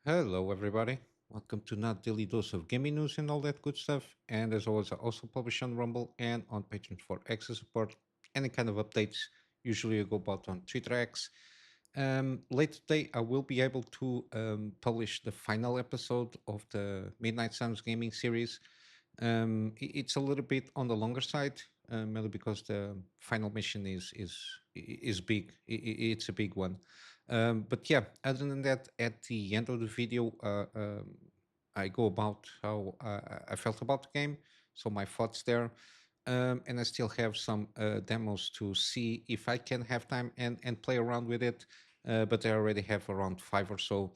Hello, everybody. Welcome to Not Daily Dose of Gaming News and all that good stuff. And as always, I also publish on Rumble and on Patreon for extra support. Any kind of updates, usually I go about on Twitter X. Later today, I will be able to publish the final episode of the Midnight Suns gaming series. It's a little bit on the longer side, mainly because the final mission is big. It's a big one. But yeah, other than that, at the end of the video, I go about how I felt about the game, so my thoughts there, and I still have some demos to see if I can have time and play around with it. But I already have around five or so.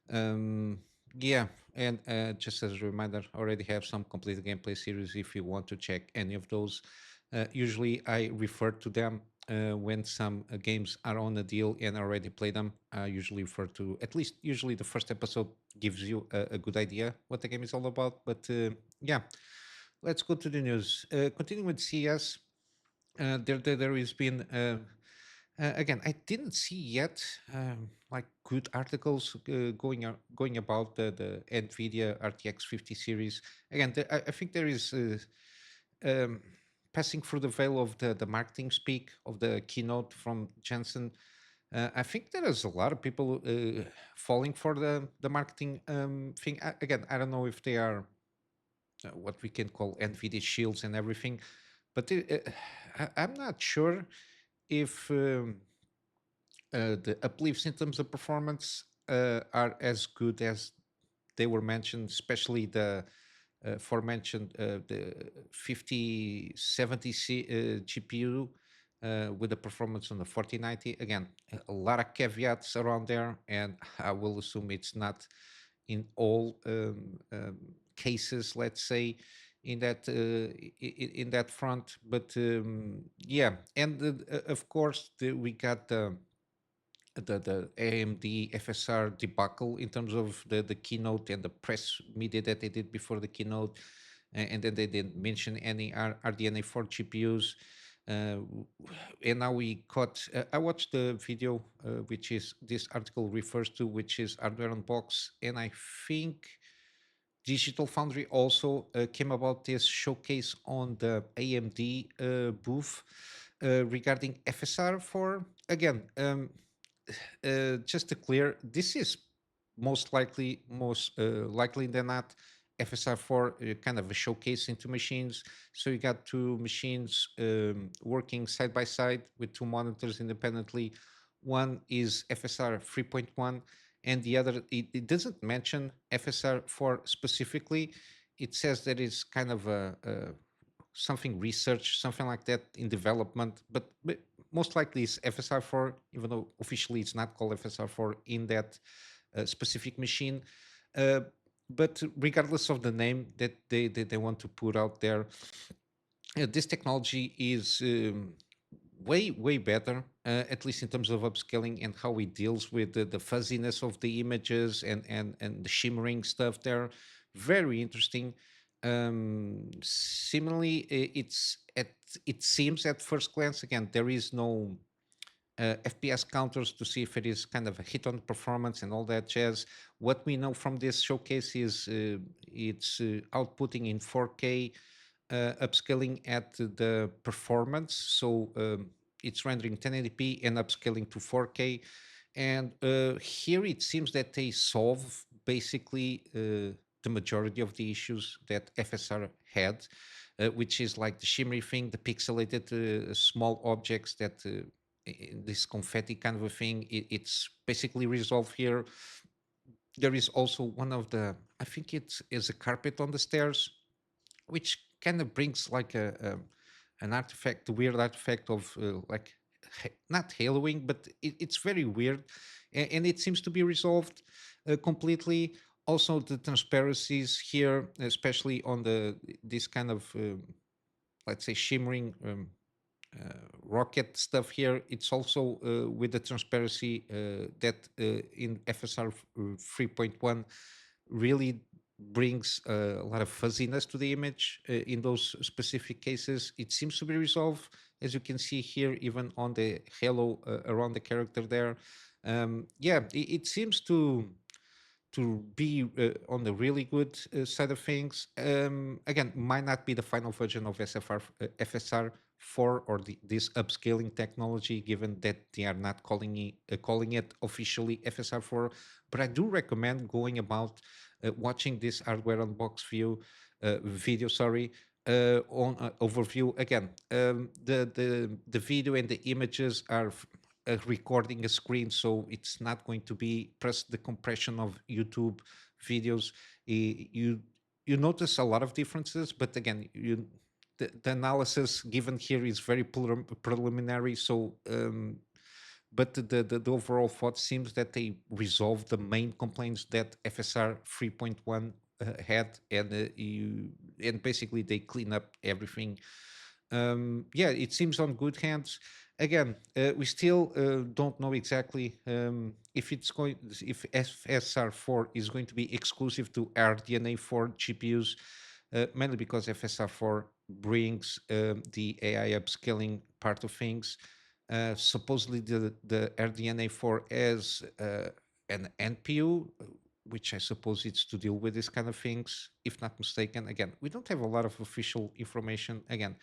Um, yeah, and just as a reminder, I already have some complete gameplay series if you want to check any of those. Usually, I refer to them when some games are on a deal and I already play them. I usually refer to at least usually the first episode gives you a good idea what the game is all about. But yeah, let's go to the news. Continuing with CS, there has been again. I didn't see yet like good articles going about the Nvidia RTX 50 series. Again, I think there is. Um, Passing through the veil of the marketing speak of the keynote from Jensen, I think there is a lot of people falling for the marketing thing. Again, I don't know if they are what we can call NVIDIA shields and everything, but I'm not sure if the uplifts in terms of performance are as good as they were mentioned, especially the aforementioned the 5070 GPU with the performance on the 4090. Again, a lot of caveats around there, and I will assume it's not in all cases, let's say, in that front. But yeah, and of course we got the AMD FSR debacle in terms of the keynote and the press media that they did before the keynote, and then they didn't mention any RDNA 4 GPUs. And now we caught. I watched the video, which is this article refers to, which is Hardware Unbox, and I think Digital Foundry also came about this showcase on the AMD booth regarding FSR for again. Just to clear, this is most likely than not FSR4 kind of a showcase into machines. So you got two machines working side by side with two monitors independently. One is FSR 3.1 and the other, it doesn't mention FSR4 specifically. It says that it's kind of a something research, something like that in development, but most likely it's FSR4, even though officially it's not called FSR4 in that specific machine. Uh, but regardless of the name that they want to put out there, this technology is way better, at least in terms of upscaling and how it deals with the fuzziness of the images and the shimmering stuff there. Very interesting. Similarly, it seems at first glance, again, there is no FPS counters to see if it is kind of a hit on performance and all that jazz. What we know from this showcase is it's outputting in 4K, upscaling at the performance. So it's rendering 1080p and upscaling to 4K. And here it seems that they solve basically the majority of the issues that FSR had, which is like the shimmery thing, the pixelated small objects that this confetti kind of a thing. It's basically resolved here. There is also one of the, I think it is a carpet on the stairs, which kind of brings like a an artifact, a weird artifact of like not haloing, but it's very weird, and it seems to be resolved completely. Also, the transparencies here, especially on the this kind of let's say shimmering rocket stuff here, it's also with the transparency that in FSR 3.1 really brings a lot of fuzziness to the image in those specific cases. It seems to be resolved, as you can see here, even on the halo around the character there. Yeah, it seems to be on the really good side of things. Again, might not be the final version of FSR 4 or this upscaling technology, given that they are not calling it officially FSR 4. But I do recommend going about watching this hardware unbox video. Sorry. On overview again, the video and the images are recording a screen, so it's not going to be press the compression of YouTube videos. You notice a lot of differences, but again, the analysis given here is very preliminary. So, but the overall thought seems that they resolved the main complaints that FSR 3.1 had, and and basically they clean up everything. Yeah, it seems on good hands. Again, we still don't know exactly if FSR4 is going to be exclusive to RDNA4 GPUs, mainly because FSR4 brings the AI upscaling part of things. Supposedly, the RDNA4 has an NPU, which I suppose it's to deal with this kind of things, if not mistaken. Again, we don't have a lot of official information. Again,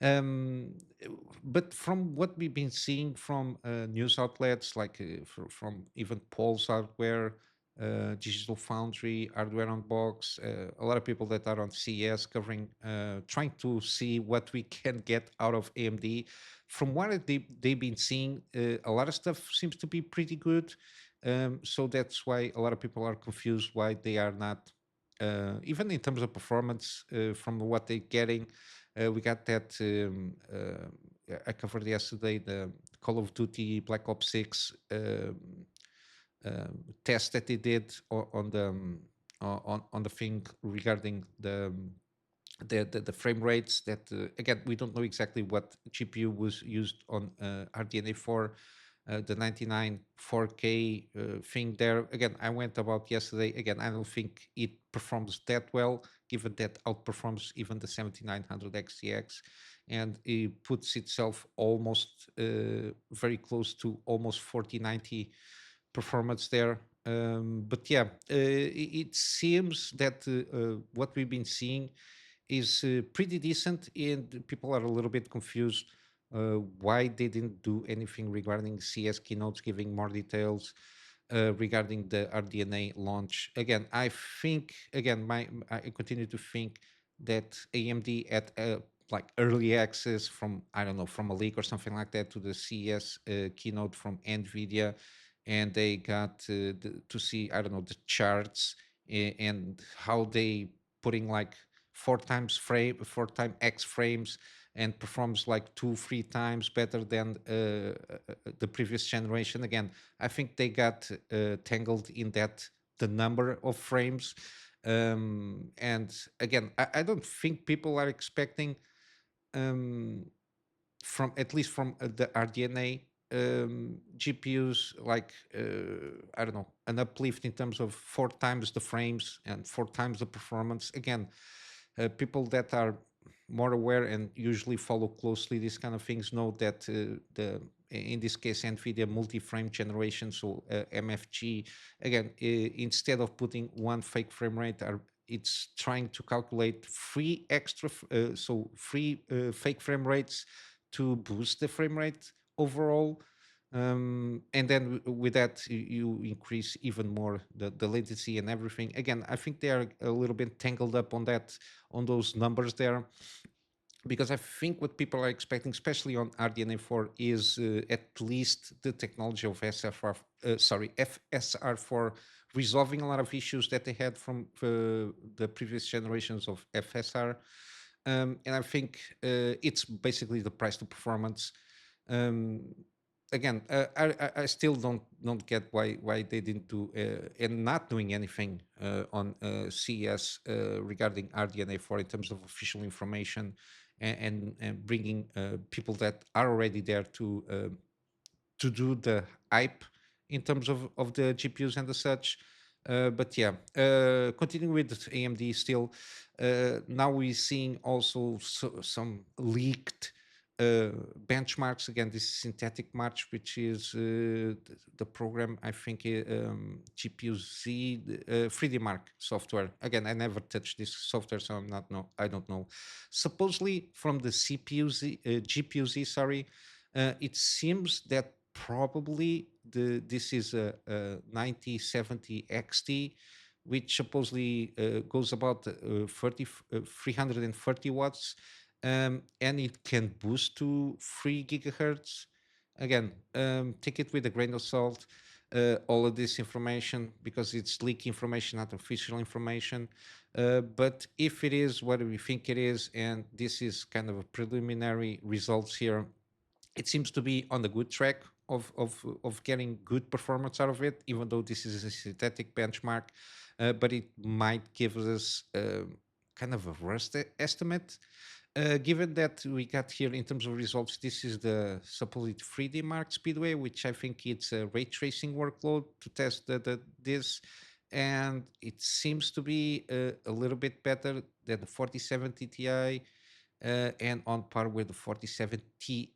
um, but from what we've been seeing from news outlets like from even Paul's Hardware, Digital Foundry, Hardware on Box, a lot of people that are on CES covering, trying to see what we can get out of AMD. From what they've been seeing, a lot of stuff seems to be pretty good. So that's why a lot of people are confused why they are not, even in terms of performance, from what they're getting. We got that. Yeah, I covered yesterday the Call of Duty Black Ops 6 test that they did on the on the thing regarding the frame rates. That again, we don't know exactly what GPU was used on RDNA 4. The 99 4K thing there. Again, I went about yesterday. Again, I don't think it performs that well, given that outperforms even the 7900 XTX, and it puts itself almost very close to almost 4090 performance there. But yeah, it seems that what we've been seeing is pretty decent, and people are a little bit confused why they didn't do anything regarding CS keynotes, giving more details regarding the RDNA launch. Again, I think, again, I continue to think that AMD at like early access from, I don't know, from a leak or something like that to the CES keynote from NVIDIA, and they got to see, I don't know, the charts and how they putting like four time X frames and performs like 2 3 times better than the previous generation. Again, I think they got tangled in that the number of frames. And again, I don't think people are expecting um, from at least from the RDNA GPUs, like I don't know, an uplift in terms of 4 times the frames and 4 times the performance. Again, people that are more aware and usually follow closely these kind of things know that the in this case NVIDIA multi-frame generation, so MFG, again, instead of putting one fake frame rate, it's trying to calculate three extra, so three fake frame rates to boost the frame rate overall. And then with that, you increase even more the latency and everything. Again, I think they are a little bit tangled up on that, on those numbers there, because I think what people are expecting, especially on RDNA4, is at least the technology of FSR4 resolving a lot of issues that they had from the previous generations of FSR. And I think it's basically the price to performance. Um, Again, I still don't get why they didn't do and not doing anything on CES regarding RDNA4 in terms of official information, and bringing people that are already there to do the hype in terms of the GPUs and the such. But yeah, continuing with AMD still, now we're seeing also some leaked uh, benchmarks. Again, this is synthetic march, which is the program, I think, GPU Z, 3D Mark software. Again, I never touched this software, so I don't know. Supposedly from the GPU Z, sorry, it seems that probably this is a 9070 XT, which supposedly goes about 330 watts, and it can boost to 3 gigahertz. Again, take it with a grain of salt. All of this information, because it's leak information, not official information. But if it is what we think it is, and this is kind of a preliminary results here, it seems to be on the good track of getting good performance out of it, even though this is a synthetic benchmark. But it might give us kind of a worst estimate. Given that we got here in terms of results, this is the supposed 3D Mark Speedway, which I think it's a ray tracing workload to test this, and it seems to be a little bit better than the 4070 Ti, and on par with the 4070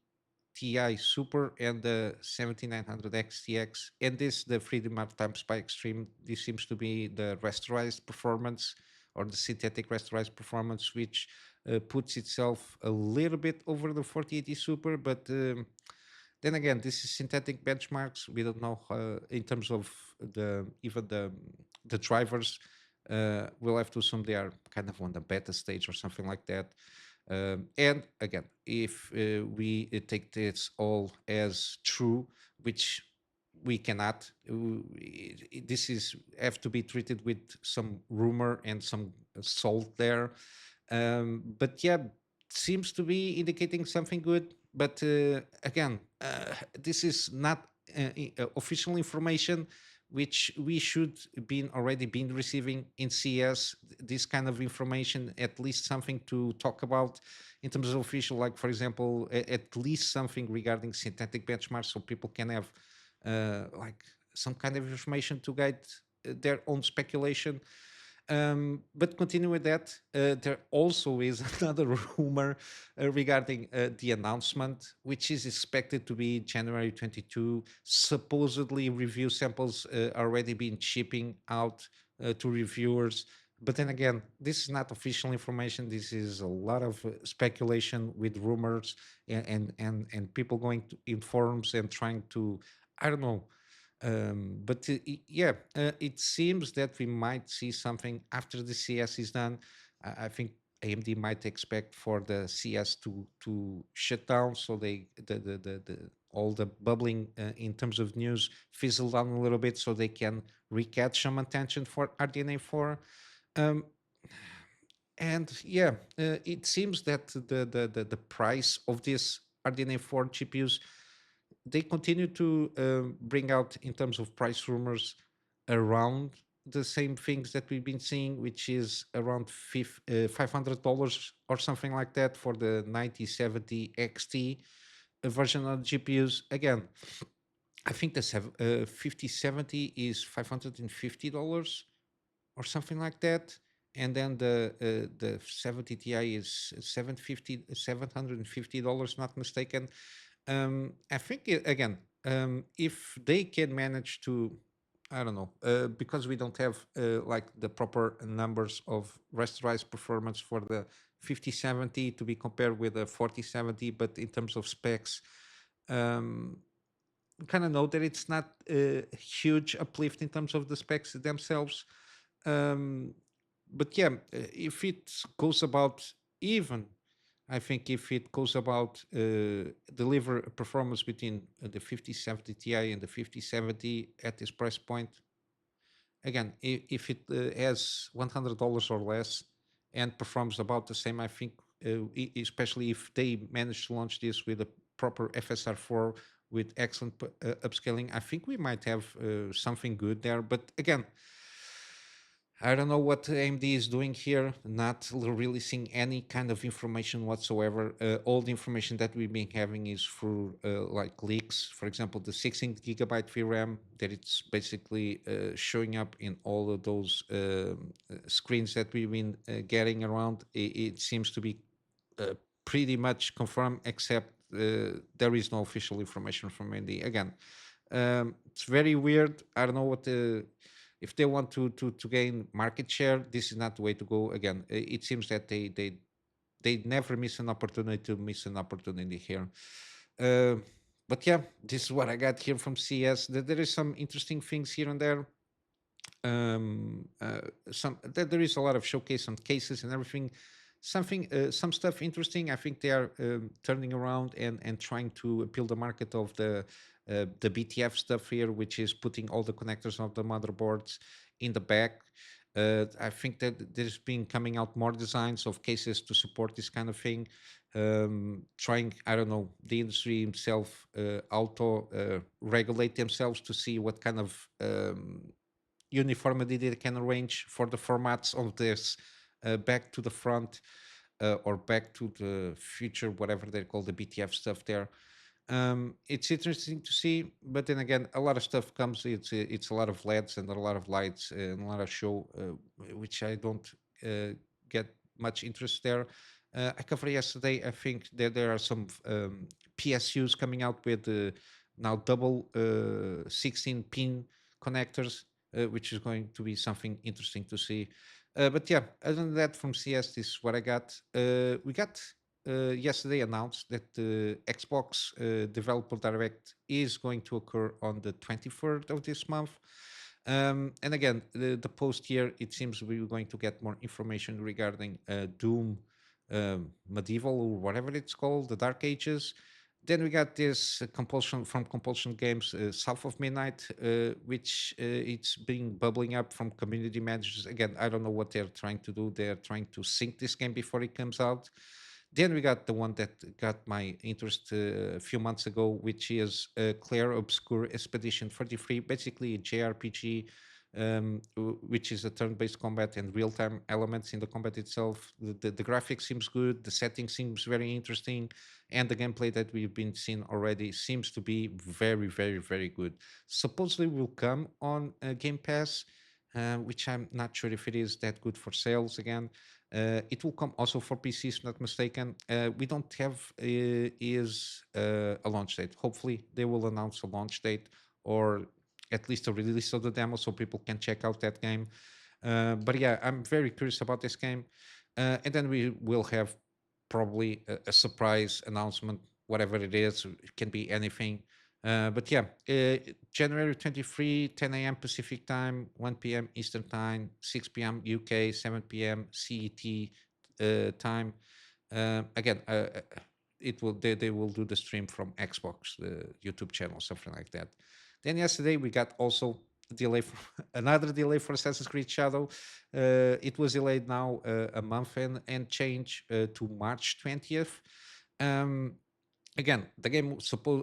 Ti Super and the 7900 XTX. And this, the Freedom Art Time Spy Extreme, this seems to be the rasterized performance or the synthetic rasterized performance, which puts itself a little bit over the 4080 Super. But then again, this is synthetic benchmarks. We don't know in terms of the drivers. We'll have to assume they are kind of on the beta stage or something like that. And again, if we take this all as true, which we cannot, this is have to be treated with some rumor and some salt there. But yeah, seems to be indicating something good. But again, this is not official information, which we should been already been receiving in CS. This kind of information, at least something to talk about in terms of official, like for example, at least something regarding synthetic benchmarks, so people can have like some kind of information to guide their own speculation. But continue with that. There also is another rumor regarding the announcement, which is expected to be January 22. Supposedly, review samples already been shipping out to reviewers. But then again, this is not official information. This is a lot of speculation with rumors and people going to, in forums and trying to, I don't know, but yeah, it seems that we might see something after the CS is done. I think AMD might expect for the CS to shut down, so the all the bubbling in terms of news fizzle down a little bit, so they can recatch some attention for RDNA 4. Um, and yeah, it seems that the price of this RDNA 4 GPUs, they continue to bring out in terms of price rumors around the same things that we've been seeing, which is around $500 or something like that for the 9070 XT version of GPUs. Again, I think the 5070 is $550 or something like that. And then the 70 Ti is $750, not mistaken. I think again, if they can manage to, I don't know, because we don't have like the proper numbers of rasterized performance for the 5070 to be compared with the 4070, but in terms of specs, um, kind of know that it's not a huge uplift in terms of the specs themselves. Um, but yeah, if it goes about even, I think if it goes about deliver a performance between the 5070 Ti and the 5070 at this price point, again, if it has $100 or less and performs about the same, I think, especially if they manage to launch this with a proper FSR4 with excellent upscaling, I think we might have something good there. But again, I don't know what AMD is doing here, not releasing any kind of information whatsoever. All the information that we've been having is through like leaks. For example, the 16 gigabyte VRAM that it's basically showing up in all of those screens that we've been getting around. It seems to be pretty much confirmed, except there is no official information from Indy. Again, it's very weird. I don't know what the if they want to gain market share. This is not the way to go. Again, it seems that they never miss an opportunity to miss an opportunity here. Uh, but yeah, this is what I got here from CS. There is some interesting things here and there. There is a lot of showcase on cases and everything. Some stuff interesting. I think they are turning around and trying to appeal the market of the BTF stuff here, which is putting all the connectors of the motherboards in the back. I think that there's been coming out more designs of cases to support this kind of thing. Trying, I don't know, the industry himself auto regulate themselves to see what kind of uniformity they can arrange for the formats of this back to the front or back to the future, whatever they call the BTF stuff there. It's interesting to see, but then again, a lot of stuff comes. It's a lot of LEDs and a lot of lights and a lot of show, which I don't get much interest there. I covered yesterday. I think that there are some PSUs coming out with now double 16 pin connectors, which is going to be something interesting to see. But yeah, other than that, from CS, this is what I got. We got yesterday announced that the Xbox Developer Direct is going to occur on the 23rd of this month. And again, the post here, it seems we're going to get more information regarding Doom Medieval or whatever it's called, the Dark Ages. Then we got this compulsion from Compulsion Games, South of Midnight, which it's been bubbling up from community managers. Again, I don't know what they're trying to do. They're trying to sync this game before it comes out. Then we got the one that got my interest a few months ago, which is Claire Obscure Expedition 33, basically a JRPG, which is a turn-based combat and real-time elements in the combat itself. The graphics seems good, the setting seems very interesting, and the gameplay that we've been seeing already seems to be very, very, very good. Supposedly will come on Game Pass, which I'm not sure if it is that good for sales again. It will come also for PC, if not mistaken. We don't have is a launch date. Hopefully, they will announce a launch date or at least a release of the demo so people can check out that game. But yeah, I'm very curious about this game. And then we will have probably a surprise announcement, whatever it is. It can be anything. But yeah, January 23, 10 a.m. Pacific time, 1 p.m. Eastern time, 6 p.m. UK, 7 p.m. CET time. Again, it will they will do the stream from Xbox, the YouTube channel, something like that. Then yesterday we got also delay for, another delay for Assassin's Creed Shadow. It was delayed now a month and change to March 20th. Um, Again, the game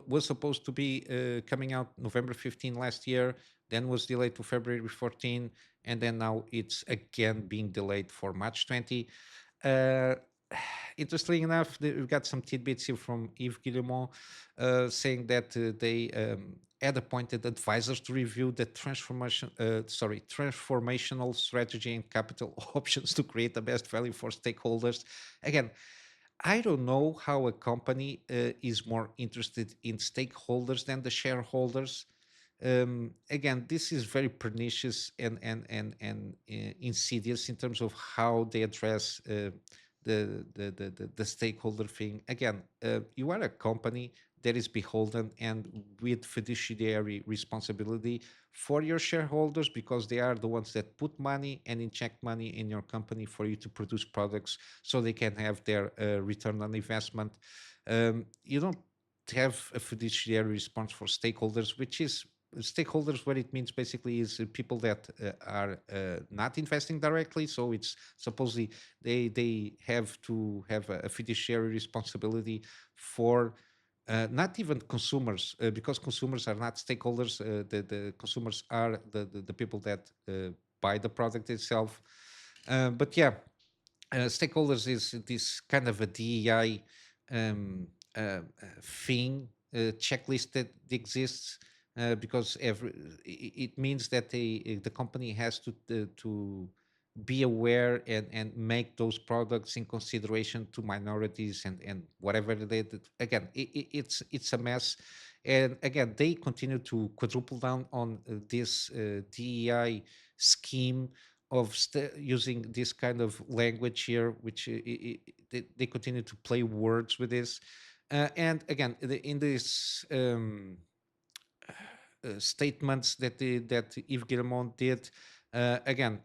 was supposed to be coming out November 15 last year, then was delayed to February 14, and then now it's again being delayed for March 20. Uh, Interestingly enough, we've got some tidbits here from Yves Guillemot saying that they had appointed advisors to review the transformational strategy and capital options to create the best value for stakeholders. Again, I don't know how a company is more interested in stakeholders than the shareholders. Again, this is very pernicious and insidious in terms of how they address the stakeholder thing. Again, you are a company that is beholden and with fiduciary responsibility for your shareholders because they are the ones that put money and inject money in your company for you to produce products so they can have their return on investment. You don't have a fiduciary response for stakeholders, which is stakeholders. What it means basically is people that are not investing directly. So it's supposedly they have to have a fiduciary responsibility for not even consumers, because consumers are not stakeholders. The consumers are the people that buy the product itself. But yeah, stakeholders is this kind of a DEI thing, checklist that exists because it means that the company has to be aware and make those products in consideration to minorities and whatever they did. Again, it's a mess. And again, they continue to quadruple down on this DEI scheme of using this kind of language here, which they continue to play words with this. And again, in this statements that Yves Guillemot did. Again,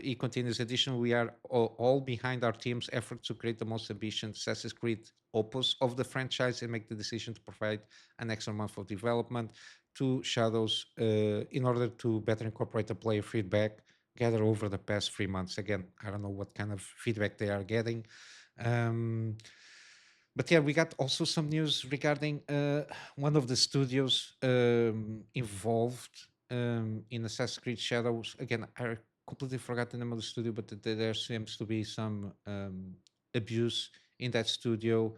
he continues. Additionally, we are all behind our team's effort to create the most ambitious Assassin's Creed opus of the franchise and make the decision to provide an extra month of development to Shadows in order to better incorporate the player feedback gathered over the past 3 months. Again, I don't know what kind of feedback they are getting. Um, but yeah, we got also some news regarding one of the studios involved in Assassin's Creed Shadows. Again, I completely forgot the name of the studio, but there seems to be some abuse in that studio.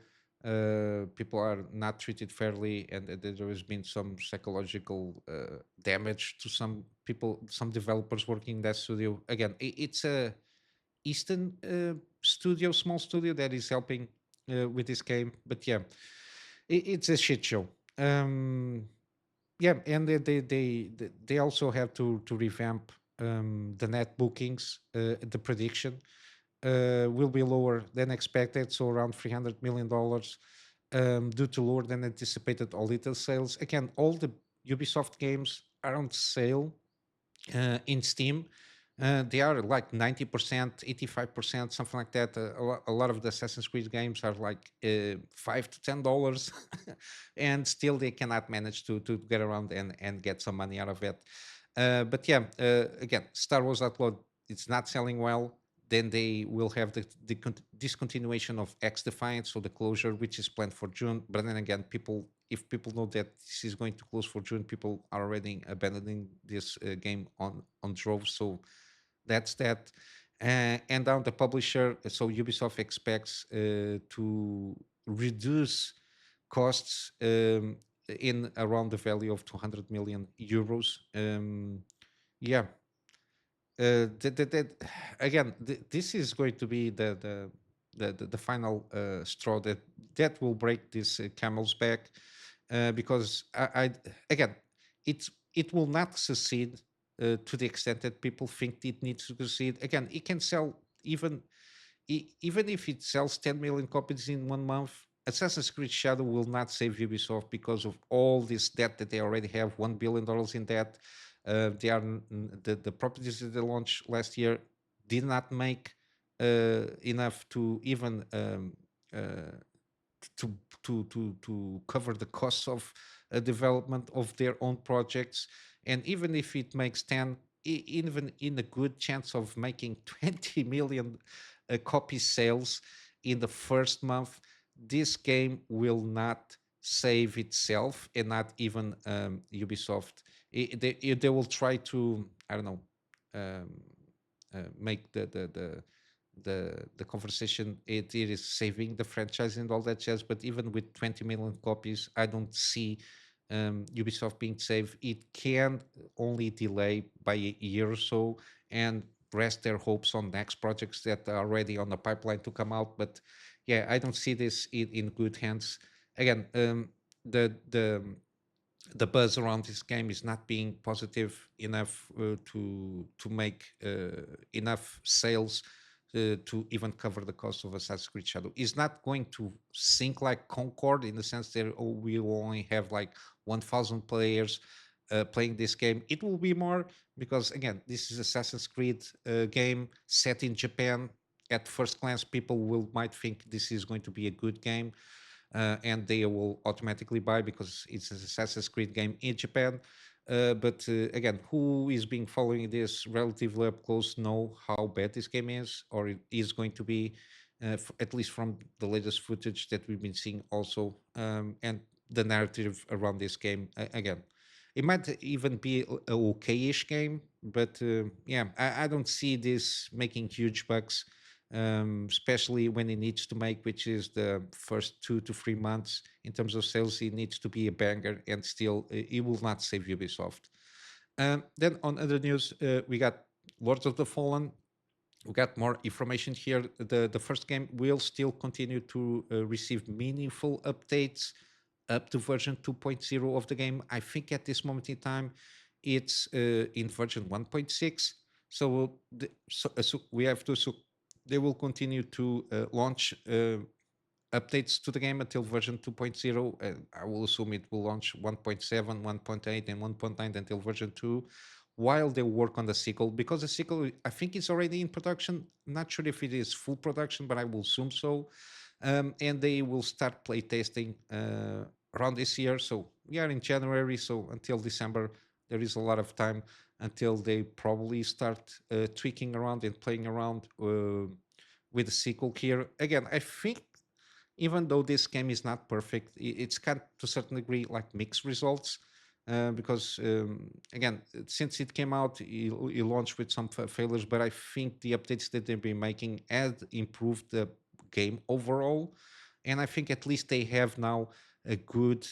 People are not treated fairly, and there has been some psychological damage to some people, some developers working in that studio. Again, it's a Eastern studio, small studio that is helping with this game. But yeah, it's a shit show. Um, yeah, and they also have to revamp the net bookings. The prediction will be lower than expected, so around $300 million, due to lower than anticipated Alita sales. Again, all the Ubisoft games are on sale in Steam. They are like 90%, 85%, something like that. A lot of the Assassin's Creed games are like $5 to $10, and still they cannot manage to get around and get some money out of it. But yeah, again, Star Wars Outlaw, it's not selling well. Then they will have the discontinuation of X Defiance, so the closure, which is planned for June. But then again, if people know that this is going to close for June, people are already abandoning this game on droves. So that's that. And down the publisher, so Ubisoft expects to reduce costs in around the value of 200 million euros. Yeah, again, this is going to be the final straw that will break this camel's back, because I again, it will not succeed to the extent that people think it needs to succeed. Again, it can sell even if it sells 10 million copies in 1 month. Assassin's Creed Shadow will not save Ubisoft because of all this debt that they already have, $1 billion in debt. They are the properties that they launched last year did not make enough to even uh, to to cover the costs of development of their own projects. And even if it makes 10, even in a good chance of making 20 million copy sales in the first month, this game will not save itself, and not even Ubisoft. They will try to, I don't know, um, make the conversation, it is saving the franchise and all that jazz. But even with 20 million copies, I don't see Ubisoft being saved. It can only delay by a year or so and rest their hopes on next projects that are already on the pipeline to come out. But yeah, I don't see this in good hands. Again, the buzz around this game is not being positive enough to make enough sales to even cover the cost of Assassin's Creed Shadow. It's not going to sink like Concord, in the sense that, oh, we will only have like 1,000 players playing this game. It will be more, because again, this is Assassin's Creed game set in Japan. At first glance, people will might think this is going to be a good game, and they will automatically buy because it's an Assassin's Creed game in Japan. But again, who is being following this relatively up close know how bad this game is, or it is going to be, at least from the latest footage that we've been seeing also, and the narrative around this game. Again, it might even be a okay-ish game, but yeah, I don't see this making huge bucks, especially when it needs to make, which is the first 2 to 3 months in terms of sales. It needs to be a banger, and still, it will not save Ubisoft. Then on other news, we got Lords of the Fallen. we got more information here. The first game will still continue to receive meaningful updates up to version 2.0 of the game. I think at this moment in time, it's in version 1.6. So we have to. So they will continue to launch updates to the game until version 2.0. I will assume it will launch 1.7, 1.8, and 1.9 until version 2 while they work on the sequel. Because the sequel, I think, is already in production. Not sure if it is full production, but I will assume so. And they will start playtesting around this year. So we are in January, so until December, there is a lot of time until they probably start tweaking around and playing around with the sequel here. Again, I think even though this game is not perfect, it's got to a certain degree like mixed results. Because again, since it came out, it launched with some failures, but I think the updates that they've been making had improved the game overall, and I think at least they have now a good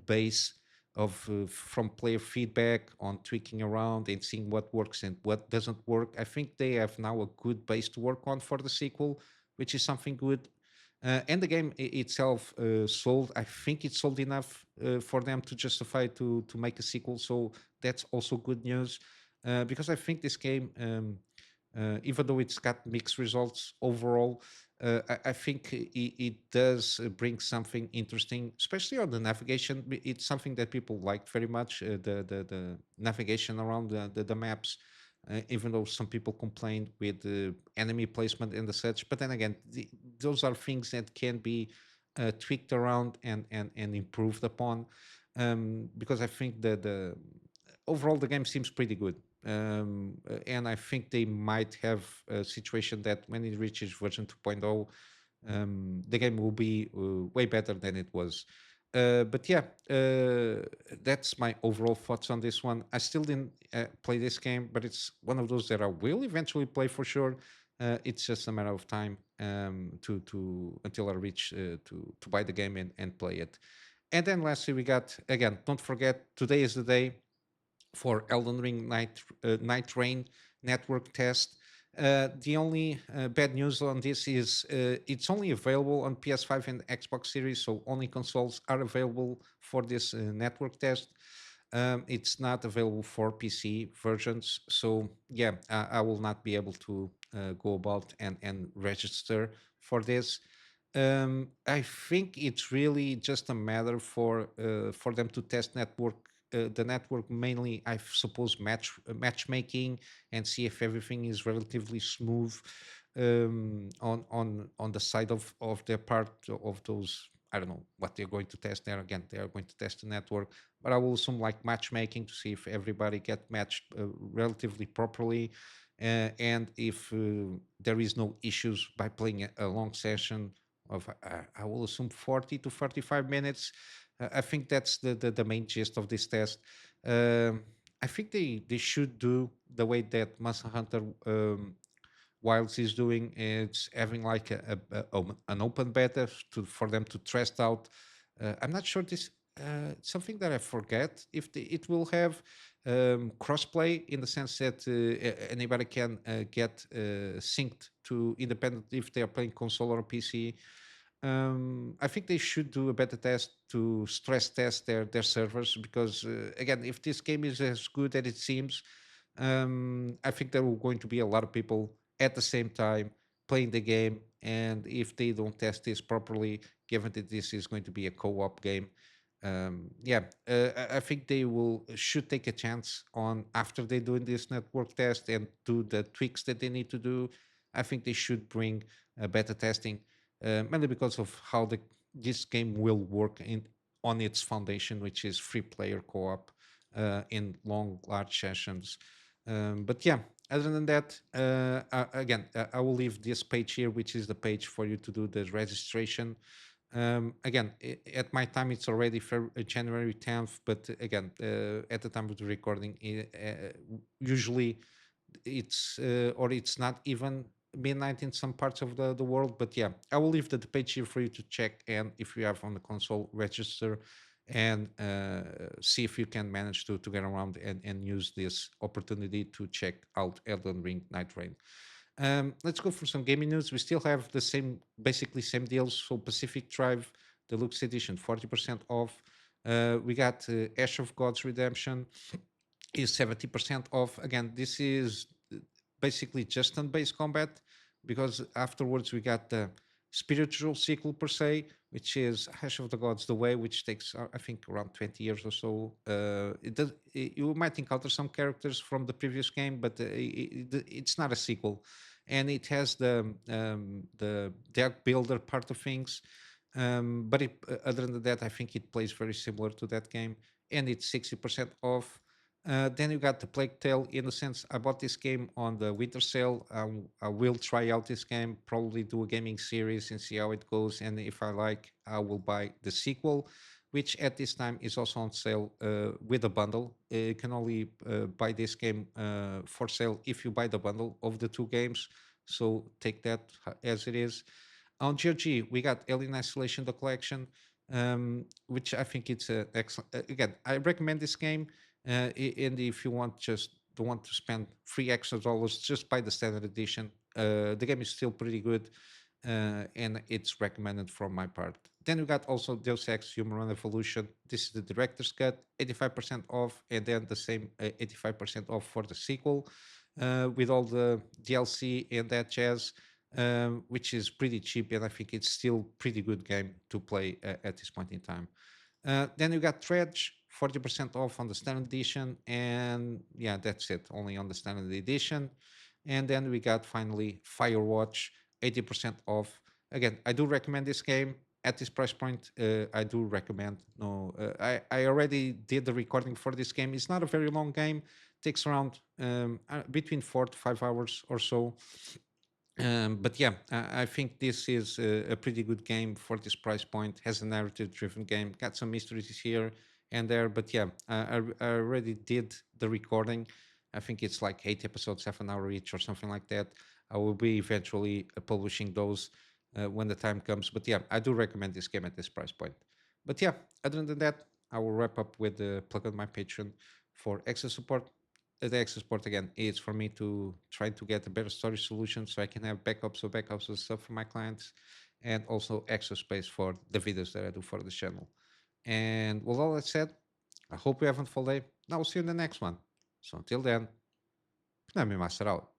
base of from player feedback on tweaking around and seeing what works and what doesn't work. I think they have now a good base to work on for the sequel, which is something good. And the game itself sold. I think it sold enough for them to justify to make a sequel. So that's also good news because I think this game, even though it's got mixed results overall, I think it does bring something interesting, especially on the navigation. It's something that people liked very much. The navigation around the maps, even though some people complained with the enemy placement and the such. But then again, those are things that can be tweaked around and improved upon. Because I think that the overall the game seems pretty good. And I think they might have a situation that when it reaches version 2.0, the game will be way better than it was. But yeah, that's my overall thoughts on this one. I still didn't play this game, but it's one of those that I will eventually play for sure. It's just a matter of time to until I reach to buy the game and play it. And then lastly, we got again. Don't forget, today is the day for Elden Ring Nightreign network test. The only bad news on this is it's only available on PS5 and Xbox Series, so only consoles are available for this network test. It's not available for PC versions, so yeah, I will not be able to go about and register for this. I think it's really just a matter for them to test the network mainly, I suppose, matchmaking and see if everything is relatively smooth on the side of their part of those. I don't know what they're going to test there. Again, they are going to test the network, but I will assume like matchmaking to see if everybody get matched relatively properly, and if there is no issues by playing a long session of I will assume 40 to 45 minutes. I think that's the main gist of this test. I think they should do the way that Monster Hunter Wilds is doing. It's having like an open beta for them to test out. I'm not sure this something that I forget if it will have crossplay in the sense that anybody can get synced to independent if they are playing console or PC. I think they should do a better test to stress test their servers because again, if this game is as good as it seems, I think there are going to be a lot of people at the same time playing the game, and if they don't test this properly, given that this is going to be a co-op game, yeah, I think they will should take a chance on after they doing this network test and do the tweaks that they need to do. I think they should bring better testing mainly because of how this game will work in on its foundation, which is free player co-op in long, large sessions. But yeah, other than that, again, I will leave this page here, which is the page for you to do the registration. Again, at my time, it's already January 10th, but again, at the time of the recording, usually or it's not even midnight in some parts of the world. But yeah, I will leave the page here for you to check, and if you have on the console, register and see if you can manage to get around and use this opportunity to check out Elden Ring Nightreign. Let's go for some gaming news. We still have the same, basically same deals. So Pacific Drive Deluxe Edition, 40% off. We got Ash of Gods Redemption is 70% off. Again, this is basically just turn-based combat, because afterwards we got the spiritual sequel per se, which is Hash of the Gods: The Way, which takes I think around 20 years or so. You might encounter some characters from the previous game, but it's not a sequel, and it has the deck builder part of things. But other than that, I think it plays very similar to that game, and it's 60% off. Then you got the Plague Tale. In a sense, I bought this game on the winter sale. I will try out this game, probably do a gaming series and see how it goes. And if I like, I will buy the sequel, which at this time is also on sale with a bundle. You can only buy this game for sale if you buy the bundle of the two games. So take that as it is. On GOG, we got Alien Isolation, the collection, which I think it's excellent. Again, I recommend this game. And if you want, just don't want to spend $3 extra, just buy the standard edition. The game is still pretty good, and it's recommended from my part. Then we got also Deus Ex Human Evolution. This is the director's cut, 85% off, and then the same 85% off for the sequel, with all the DLC and that jazz, which is pretty cheap, and I think it's still pretty good game to play at this point in time. Then you got Dredge, 40% off on the standard edition, and yeah, that's it, only on the standard edition. And then we got finally Firewatch, 80% off. Again, I do recommend this game at this price point. I do recommend. No, I already did the recording for this game. It's not a very long game. Takes around between 4 to 5 hours or so. But yeah, I think this is a pretty good game for this price point. Has a narrative-driven game, got some mysteries here and there. But yeah, I already did the recording. I think it's like 8 episodes, half an hour each, or something like that. I will be eventually publishing those when the time comes. But yeah, I do recommend this game at this price point. But yeah, other than that, I will wrap up with the plug on my Patreon for extra support. The extra support again is for me to try to get a better storage solution so I can have backups of stuff for my clients, and also extra space for the videos that I do for the channel. And with all that said, I hope you have a full day. Now we'll see you in the next one. So until then, Kunamy Master out.